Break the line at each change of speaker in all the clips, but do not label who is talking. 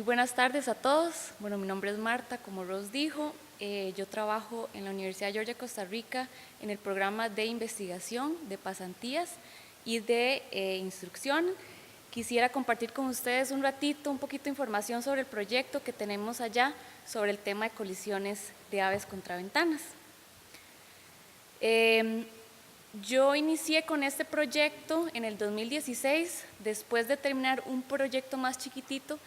Muy buenas tardes a todos. Bueno, mi nombre es Marta, como Ros dijo. Yo trabajo en la Universidad de Georgia, Costa Rica, en el programa de investigación, de pasantías y de instrucción. Quisiera compartir con ustedes un ratito, un poquito de información sobre el proyecto que tenemos allá, sobre el tema de colisiones de aves contra ventanas. Yo inicié con este proyecto en el 2016, después de terminar un proyecto más chiquitito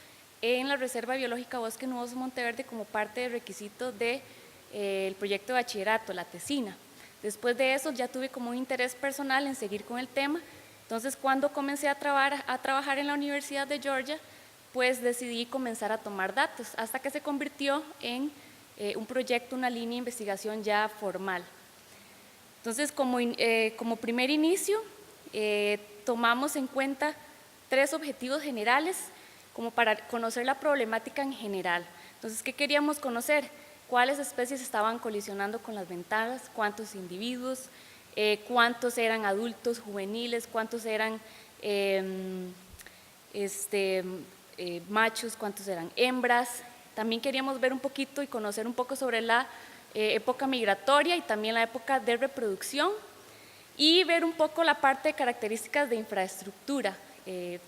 en la Reserva Biológica Bosque Nuboso Monteverde como parte del requisito del proyecto de bachillerato, la tesina. Después de eso ya tuve como un interés personal en seguir con el tema, entonces cuando comencé a trabajar en la Universidad de Georgia, pues decidí comenzar a tomar datos, hasta que se convirtió en un proyecto, una línea de investigación ya formal. Entonces, como primer inicio, tomamos en cuenta 3 objetivos generales como para conocer la problemática en general. Entonces, ¿qué queríamos conocer? ¿Cuáles especies estaban colisionando con las ventanas? ¿Cuántos individuos? ¿Cuántos eran adultos juveniles? ¿Cuántos eran machos? ¿Cuántos eran hembras? También queríamos ver un poquito y conocer un poco sobre la época migratoria y también la época de reproducción, y ver un poco la parte de características de infraestructura,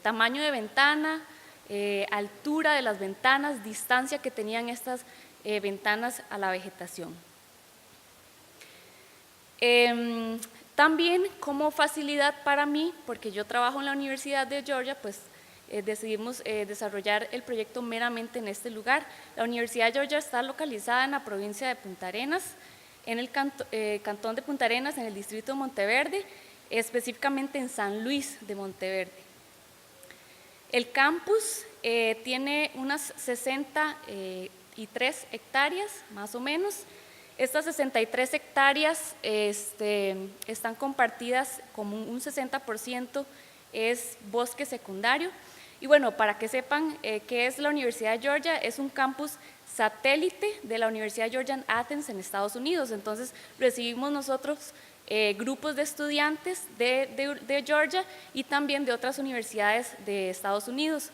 tamaño de ventana, altura de las ventanas, distancia que tenían estas ventanas a la vegetación. También como facilidad para mí, porque yo trabajo en la Universidad de Georgia, pues decidimos desarrollar el proyecto meramente en este lugar. La Universidad de Georgia está localizada en la provincia de Punta Arenas, en el cantón de Punta Arenas, en el distrito de Monteverde, específicamente en San Luis de Monteverde. El campus tiene unas 63 hectáreas, más o menos. Estas 63 hectáreas están compartidas como un 60% es bosque secundario. Y bueno, para que sepan qué es la Universidad de Georgia, es un campus satélite de la Universidad de Georgia en Athens, en Estados Unidos. Entonces, recibimos nosotros grupos de estudiantes de Georgia y también de otras universidades de Estados Unidos.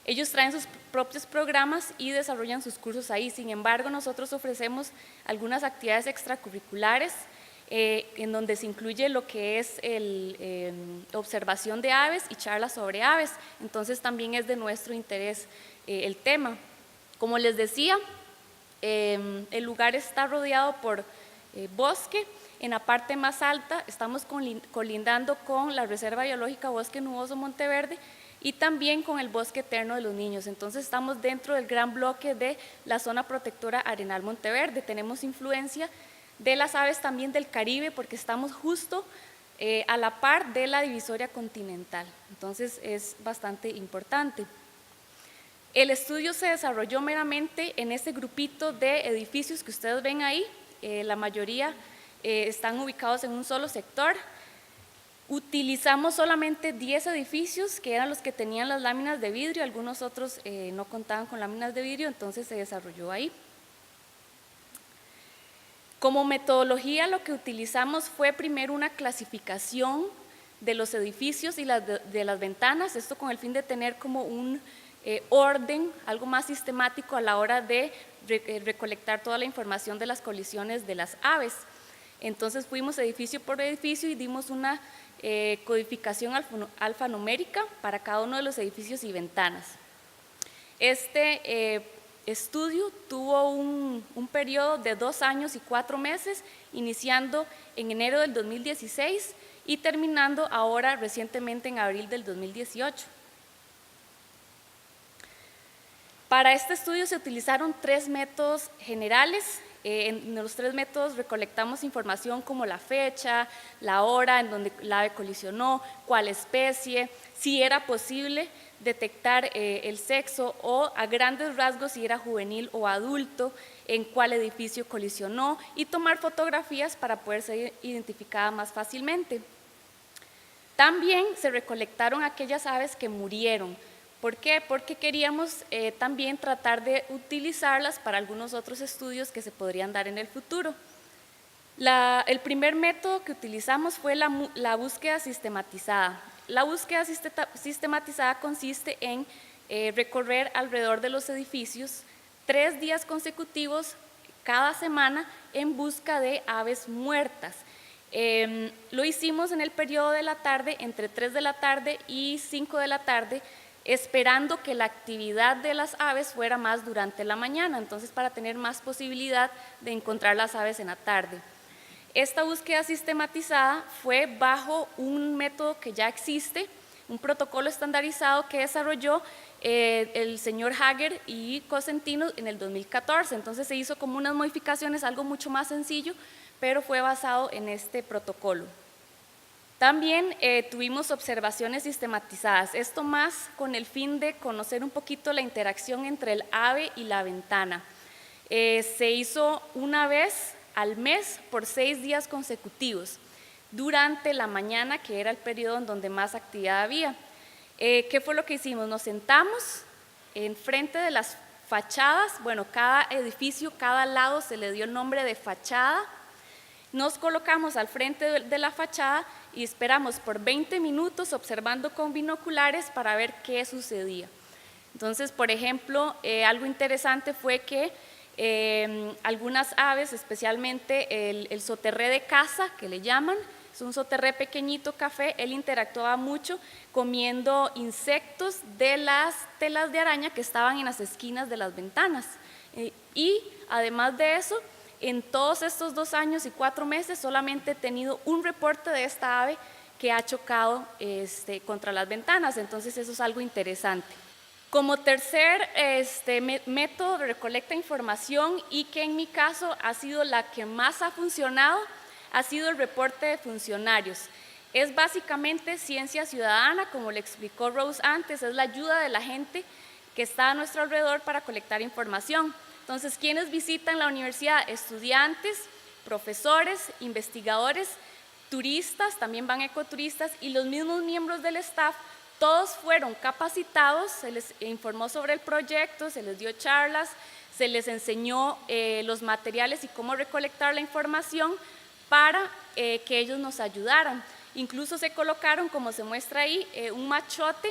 Ellos traen sus propios programas y desarrollan sus cursos ahí. Sin embargo, nosotros ofrecemos algunas actividades extracurriculares en donde se incluye lo que es observación de aves y charlas sobre aves. Entonces también es de nuestro interés el tema. Como les decía, el lugar está rodeado por bosque. En la parte más alta estamos colindando con la Reserva Biológica Bosque Nuboso Monteverde y también con el Bosque Eterno de los Niños. Entonces estamos dentro del gran bloque de la zona protectora Arenal Monteverde. Tenemos influencia de las aves también del Caribe porque estamos justo a la par de la divisoria continental. Entonces es bastante importante. El estudio se desarrolló meramente en este grupito de edificios que ustedes ven ahí. La mayoría están ubicados en un solo sector. Utilizamos solamente 10 edificios que eran los que tenían las láminas de vidrio, algunos otros no contaban con láminas de vidrio, entonces se desarrolló ahí. Como metodología lo que utilizamos fue primero una clasificación de los edificios y de las ventanas, esto con el fin de tener como un orden, algo más sistemático a la hora de recolectar toda la información de las colisiones de las aves. Entonces fuimos edificio por edificio y dimos una codificación alfanumérica para cada uno de los edificios y ventanas. Este estudio tuvo un periodo de 2 años y 4 meses, iniciando en enero del 2016 y terminando ahora recientemente en abril del 2018. Para este estudio se utilizaron 3 métodos generales. En los 3 métodos recolectamos información como la fecha, la hora en donde la ave colisionó, cuál especie, si era posible detectar el sexo o a grandes rasgos si era juvenil o adulto, en cuál edificio colisionó y tomar fotografías para poder ser identificada más fácilmente. También se recolectaron aquellas aves que murieron. ¿Por qué? Porque queríamos también tratar de utilizarlas para algunos otros estudios que se podrían dar en el futuro. El primer método que utilizamos fue la búsqueda sistematizada. La búsqueda sistematizada consiste en recorrer alrededor de los edificios 3 días consecutivos cada semana en busca de aves muertas. Lo hicimos en el periodo de la tarde, entre 3 de la tarde y 5 de la tarde, esperando que la actividad de las aves fuera más durante la mañana, entonces para tener más posibilidad de encontrar las aves en la tarde. Esta búsqueda sistematizada fue bajo un método que ya existe, un protocolo estandarizado que desarrolló el señor Hager y Cosentino en el 2014, entonces se hizo como unas modificaciones, algo mucho más sencillo, pero fue basado en este protocolo. También tuvimos observaciones sistematizadas, esto más con el fin de conocer un poquito la interacción entre el ave y la ventana. Se hizo una vez al mes por 6 días consecutivos, durante la mañana, que era el periodo en donde más actividad había. ¿Qué fue lo que hicimos? Nos sentamos enfrente de las fachadas, bueno, cada edificio, cada lado se le dio el nombre de fachada. Nos colocamos al frente de la fachada y esperamos por 20 minutos observando con binoculares para ver qué sucedía. Entonces, por ejemplo, algo interesante fue que algunas aves, especialmente el soterré de caza, que le llaman, es un soterré pequeñito café, él interactuaba mucho comiendo insectos de las telas de araña que estaban en las esquinas de las ventanas. Y además de eso, en todos estos 2 años y 4 meses solamente he tenido un reporte de esta ave que ha chocado contra las ventanas, entonces eso es algo interesante. Como tercer método de recolecta de información, y que en mi caso ha sido la que más ha funcionado, ha sido el reporte de funcionarios. Es básicamente ciencia ciudadana, como le explicó Rose antes, es la ayuda de la gente que está a nuestro alrededor para colectar información. Entonces, ¿quiénes visitan la universidad? Estudiantes, profesores, investigadores, turistas, también van ecoturistas, y los mismos miembros del staff. Todos fueron capacitados, se les informó sobre el proyecto, se les dio charlas, se les enseñó los materiales y cómo recolectar la información para que ellos nos ayudaran. Incluso se colocaron, como se muestra ahí, un machote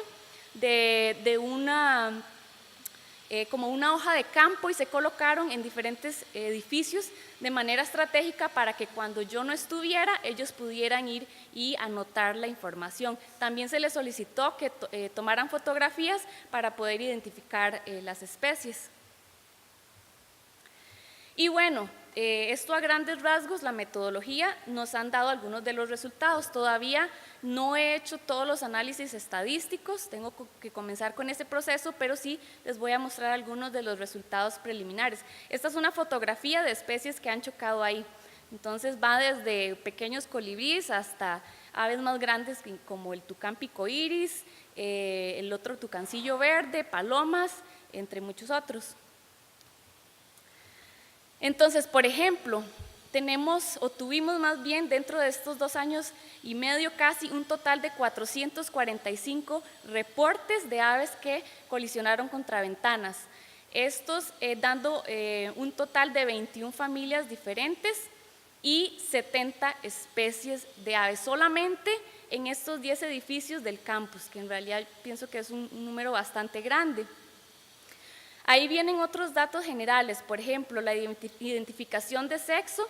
como una hoja de campo, y se colocaron en diferentes edificios de manera estratégica para que cuando yo no estuviera, ellos pudieran ir y anotar la información. También se les solicitó que tomaran fotografías para poder identificar las especies. Y bueno, esto a grandes rasgos, la metodología, nos han dado algunos de los resultados. Todavía no he hecho todos los análisis estadísticos, tengo que comenzar con ese proceso, pero sí les voy a mostrar algunos de los resultados preliminares. Esta es una fotografía de especies que han chocado ahí. Entonces va desde pequeños colibríes hasta aves más grandes como el tucán picoiris, el otro tucancillo verde, palomas, entre muchos otros. Entonces, por ejemplo, tuvimos más bien dentro de estos 2 años y medio casi un total de 445 reportes de aves que colisionaron contra ventanas. Estos dando un total de 21 familias diferentes y 70 especies de aves, solamente en estos 10 edificios del campus, que en realidad pienso que es un número bastante grande. Ahí vienen otros datos generales, por ejemplo, la identificación de sexo.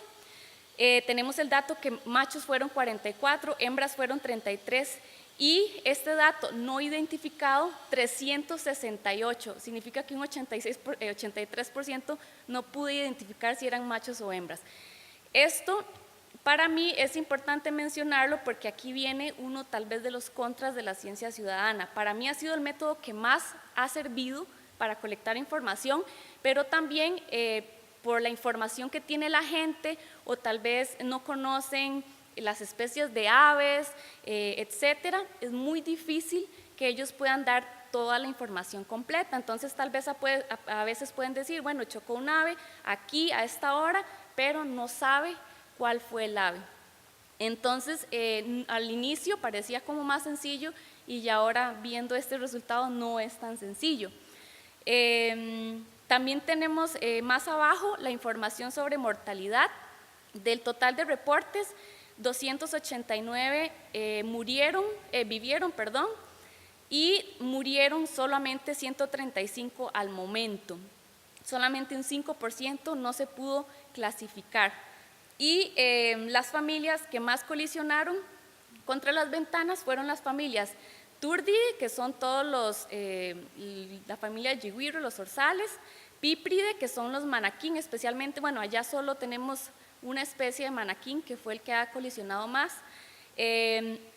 Tenemos el dato que machos fueron 44, hembras fueron 33, y este dato no identificado 368, significa que un 83% no pude identificar si eran machos o hembras. Esto para mí es importante mencionarlo porque aquí viene uno tal vez de los contras de la ciencia ciudadana. Para mí ha sido el método que más ha servido para colectar información, pero también por la información que tiene la gente, o tal vez no conocen las especies de aves, etcétera, es muy difícil que ellos puedan dar toda la información completa. Entonces tal vez a veces pueden decir, bueno, chocó un ave aquí a esta hora, pero no sabe cuál fue el ave. Entonces al inicio parecía como más sencillo, y ya ahora viendo este resultado no es tan sencillo. También tenemos más abajo la información sobre mortalidad. Del total de reportes, 289 vivieron, y murieron solamente 135 al momento. Solamente un 5% no se pudo clasificar. Y las familias que más colisionaron contra las ventanas fueron las familias Turdide, que son todos la familia Yiguiro, los zorzales; Pípride, que son los manaquín, especialmente, bueno, allá solo tenemos una especie de manaquín que fue el que ha colisionado más;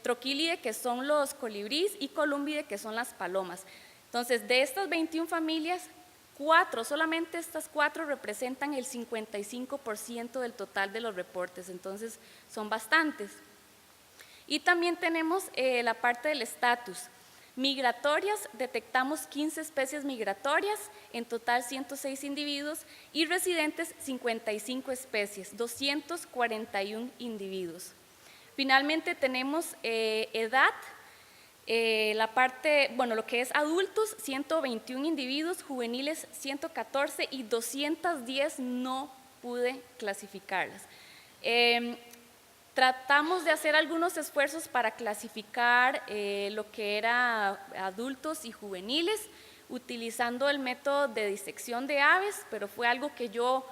Troquílide, que son los colibríes; y Columbide, que son las palomas. Entonces, de estas 21 familias, solamente estas 4 representan el 55% del total de los reportes, entonces son bastantes. Y también tenemos la parte del estatus. Migratorias, detectamos 15 especies migratorias, en total 106 individuos, y residentes 55 especies, 241 individuos. Finalmente tenemos edad, la parte, bueno, lo que es adultos, 121 individuos, juveniles 114 y 210 no pude clasificarlas. Tratamos de hacer algunos esfuerzos para clasificar lo que era adultos y juveniles, utilizando el método de disección de aves, pero fue algo que yo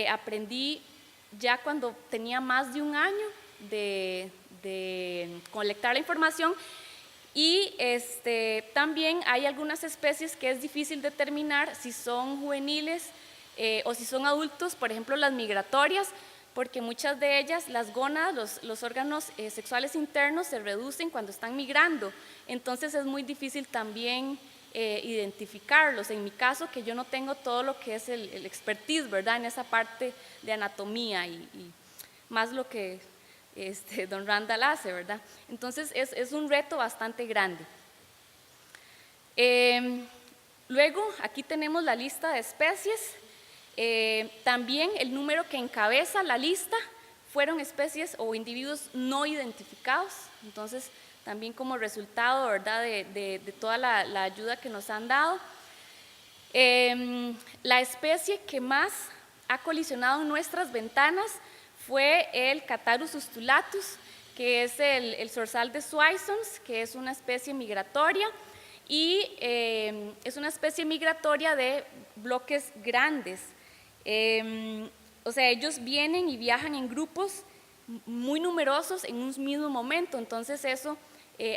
aprendí ya cuando tenía más de un año de colectar la información. Y también hay algunas especies que es difícil determinar si son juveniles o si son adultos, por ejemplo las migratorias, porque muchas de ellas, las gónadas, los órganos sexuales internos se reducen cuando están migrando, entonces es muy difícil también identificarlos. En mi caso, que yo no tengo todo lo que es el expertise, ¿verdad?, en esa parte de anatomía y más lo que don Randall hace, ¿verdad? Entonces es un reto bastante grande. Luego, aquí tenemos la lista de especies. También el número que encabeza la lista fueron especies o individuos no identificados, entonces también como resultado, ¿verdad?, de toda la ayuda que nos han dado. La especie que más ha colisionado en nuestras ventanas fue el Catharus ustulatus, que es el zorzal de Soissons, que es una especie migratoria, y es una especie migratoria de bloques grandes. O sea, ellos vienen y viajan en grupos muy numerosos en un mismo momento, entonces eso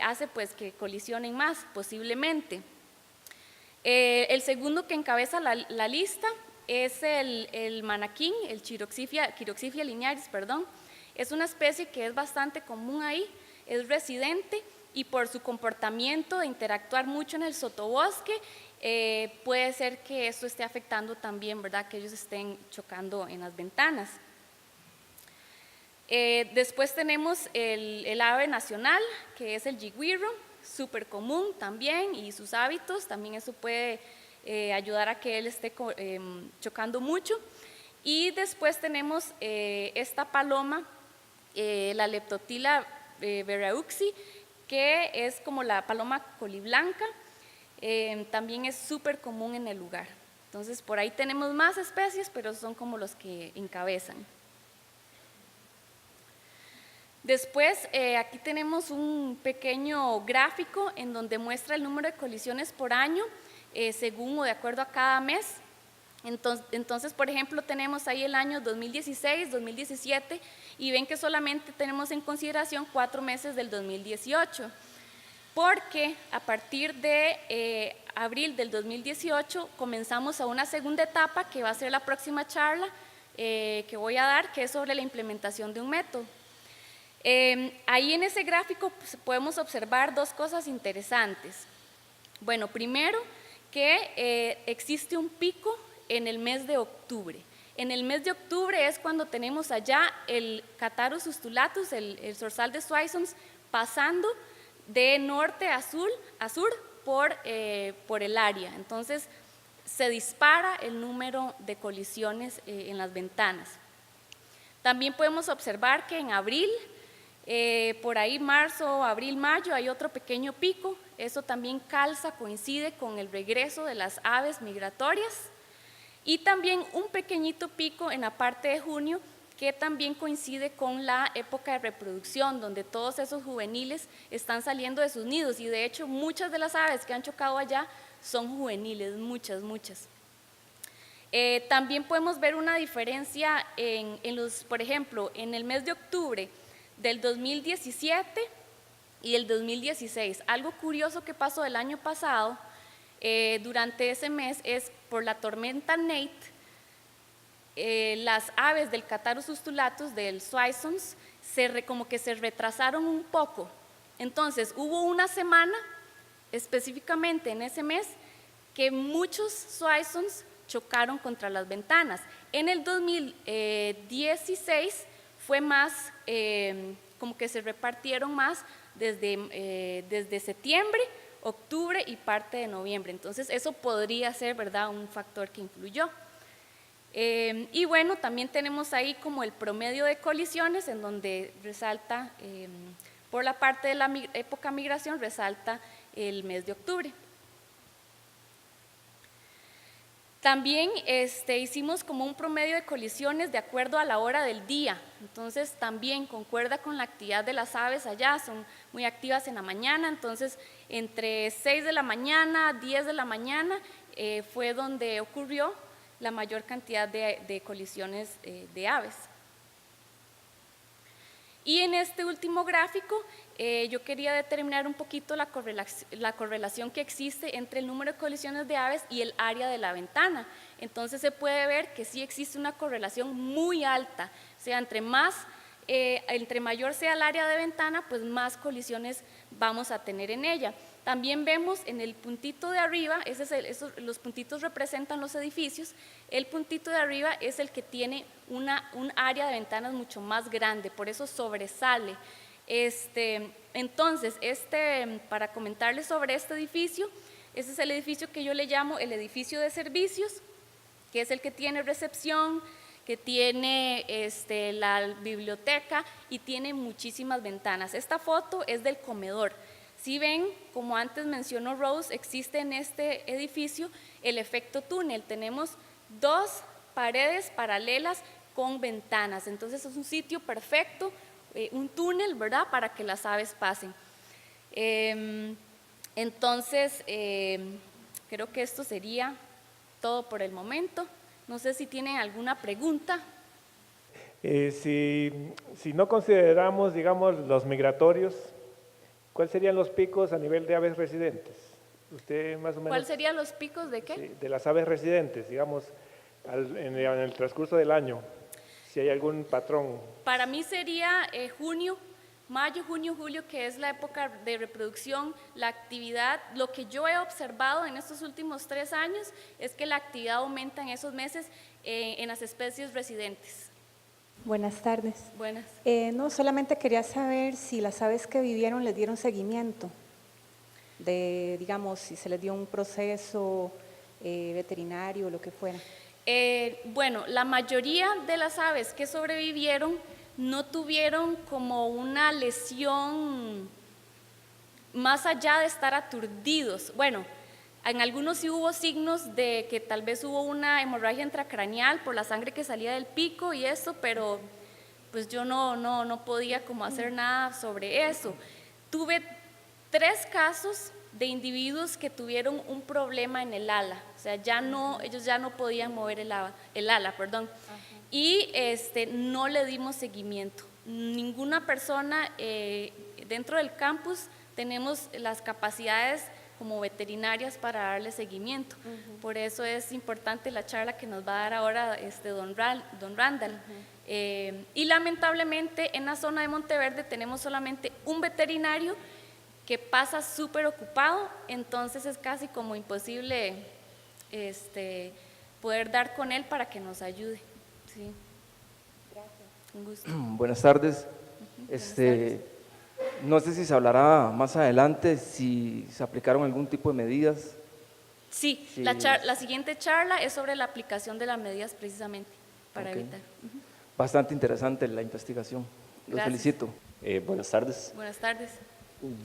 hace pues que colisionen más posiblemente. El segundo que encabeza la lista es el manaquín, el Chiroxifia linearis, perdón. Es una especie que es bastante común ahí, es residente y por su comportamiento de interactuar mucho en el sotobosque, puede ser que esto esté afectando también, ¿verdad?, que ellos estén chocando en las ventanas. Después tenemos el ave nacional, que es el yigüiro, súper común también, y sus hábitos, también eso puede ayudar a que él esté chocando mucho. Y después tenemos esta paloma, la Leptotila verrauxi, que es como la paloma coliblanca, también es súper común en el lugar. Entonces por ahí tenemos más especies, pero son como los que encabezan. Después aquí tenemos un pequeño gráfico en donde muestra el número de colisiones por año según o de acuerdo a cada mes. Entonces, por ejemplo, tenemos ahí el año 2016, 2017 y ven que solamente tenemos en consideración 4 meses del 2018, porque a partir de abril del 2018 comenzamos a una segunda etapa que va a ser la próxima charla que voy a dar, que es sobre la implementación de un método. Ahí en ese gráfico pues, podemos observar 2 cosas interesantes. Bueno, primero que existe un pico en el mes de octubre. En el mes de octubre es cuando tenemos allá el Catharus ustulatus, el zorzal de Soissons, pasando de norte a sur por el área. Entonces se dispara el número de colisiones en las ventanas. También podemos observar que en abril, por ahí marzo, abril, mayo, hay otro pequeño pico. Eso también coincide con el regreso de las aves migratorias. Y también un pequeñito pico en la parte de junio, que también coincide con la época de reproducción, donde todos esos juveniles están saliendo de sus nidos, y de hecho muchas de las aves que han chocado allá son juveniles, muchas. También podemos ver una diferencia por ejemplo, en el mes de octubre del 2017 y el 2016. Algo curioso que pasó el año pasado, durante ese mes, es por la tormenta Nate, las aves del Catharus ustulatus, del Swainson's, como que se retrasaron un poco. Entonces hubo una semana, específicamente en ese mes, que muchos Swainson's chocaron contra las ventanas. En el 2016 fue más, como que se repartieron más desde septiembre, octubre y parte de noviembre. Entonces eso podría ser, ¿verdad?, un factor que influyó. Y bueno, también tenemos ahí como el promedio de colisiones, en donde resalta, por la parte de la época migración, resalta el mes de octubre. También hicimos como un promedio de colisiones de acuerdo a la hora del día, entonces también concuerda con la actividad de las aves allá, son muy activas en la mañana, entonces entre 6 de la mañana, 10 de la mañana fue donde ocurrió la mayor cantidad de colisiones de aves. Y en este último gráfico yo quería determinar un poquito la correlación que existe entre el número de colisiones de aves y el área de la ventana. Entonces se puede ver que sí existe una correlación muy alta, o sea, entre mayor sea el área de ventana, pues más colisiones vamos a tener en ella. También vemos en el puntito de arriba, los puntitos representan los edificios, el puntito de arriba es el que tiene un área de ventanas mucho más grande, por eso sobresale. Entonces, para comentarles sobre este edificio, ese es el edificio que yo le llamo el edificio de servicios, que es el que tiene recepción, que tiene la biblioteca y tiene muchísimas ventanas. Esta foto es del comedor. Si ven, como antes mencionó Rose, existe en este edificio el efecto túnel. Tenemos dos paredes paralelas con ventanas, entonces es un sitio perfecto, un túnel, ¿verdad?, para que las aves pasen. Entonces, creo que esto sería todo por el momento. No sé si tienen alguna pregunta.
Si no consideramos, digamos, los migratorios, ¿cuáles serían los picos a nivel de aves residentes? Usted más o menos.
¿Cuáles serían los picos de qué?
Sí, de las aves residentes, digamos, en el transcurso del año, si hay algún patrón.
Para mí sería mayo, junio, julio, que es la época de reproducción, la actividad. Lo que yo he observado en estos últimos 3 años es que la actividad aumenta en esos meses en las especies residentes.
Buenas tardes.
Buenas.
No, solamente quería saber si las aves que vivieron les dieron seguimiento, digamos, si se les dio un proceso veterinario o lo que fuera.
Bueno, la mayoría de las aves que sobrevivieron no tuvieron como una lesión más allá de estar aturdidos. Bueno, en algunos sí hubo signos de que tal vez hubo una hemorragia intracraneal por la sangre que salía del pico y eso, pero pues yo no podía como hacer nada sobre eso. Tuve 3 casos de individuos que tuvieron un problema en el ala, o sea, ellos ya no podían mover el ala, perdón. Y no le dimos seguimiento. Ninguna persona dentro del campus tenemos las capacidades como veterinarias para darle seguimiento. Por eso es importante la charla que nos va a dar ahora don Randall. Y lamentablemente en la zona de Monteverde tenemos solamente un veterinario que pasa súper ocupado, entonces es casi como imposible poder dar con él para que nos ayude. Sí. Gracias. Un gusto.
Buenas tardes.
Buenas tardes.
No sé si se hablará más adelante si se aplicaron algún tipo de medidas.
Sí, la siguiente charla es sobre la aplicación de las medidas precisamente para evitar.
Bastante interesante la investigación. Los
Gracias.
felicito.
Buenas tardes.
Buenas tardes.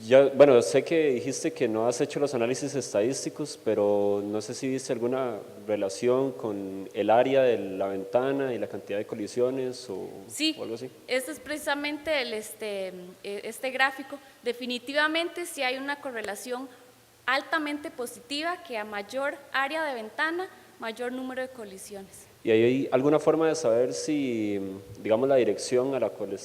Ya, bueno, sé que dijiste que no has hecho los análisis estadísticos, pero no sé si viste alguna relación con el área de la ventana y la cantidad de colisiones
Sí,
o algo así.
este es precisamente este gráfico. Definitivamente sí hay una correlación altamente positiva, que a mayor área de ventana, mayor número de colisiones.
¿Y hay alguna forma de saber si, digamos, la dirección a la cual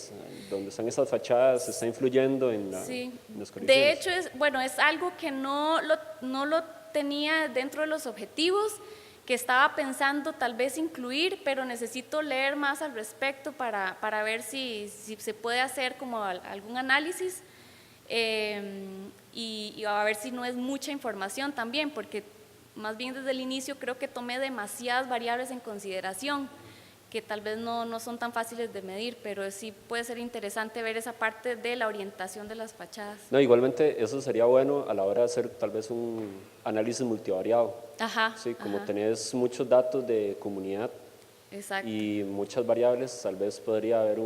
donde están esas fachadas está influyendo en,
Sí,
en las colisiones?
de hecho es algo que no lo tenía dentro de los objetivos, que estaba pensando tal vez incluir, pero necesito leer más al respecto para ver si se puede hacer como algún análisis, y a ver si no es mucha información también, porque más bien desde el inicio creo que tomé demasiadas variables en consideración, que tal vez no son tan fáciles de medir, pero sí puede ser interesante ver esa parte de la orientación de las fachadas.
No, igualmente eso sería bueno a la hora de hacer tal vez un análisis multivariado.
Ajá.
Sí, como
ajá,
tenés muchos datos de comunidad
exacto.
y muchas variables, tal vez podría haber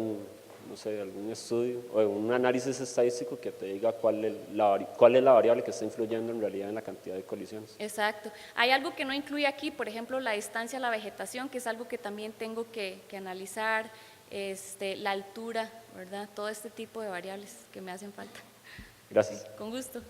no sé, algún estudio o un análisis estadístico que te diga cuál es la variable que está influyendo en realidad en la cantidad de colisiones.
Exacto. Hay algo que no incluye aquí, por ejemplo, la distancia a la vegetación, que es algo que también tengo que analizar, la altura, ¿verdad? Todo este tipo de variables que me hacen falta.
Gracias.
Con gusto.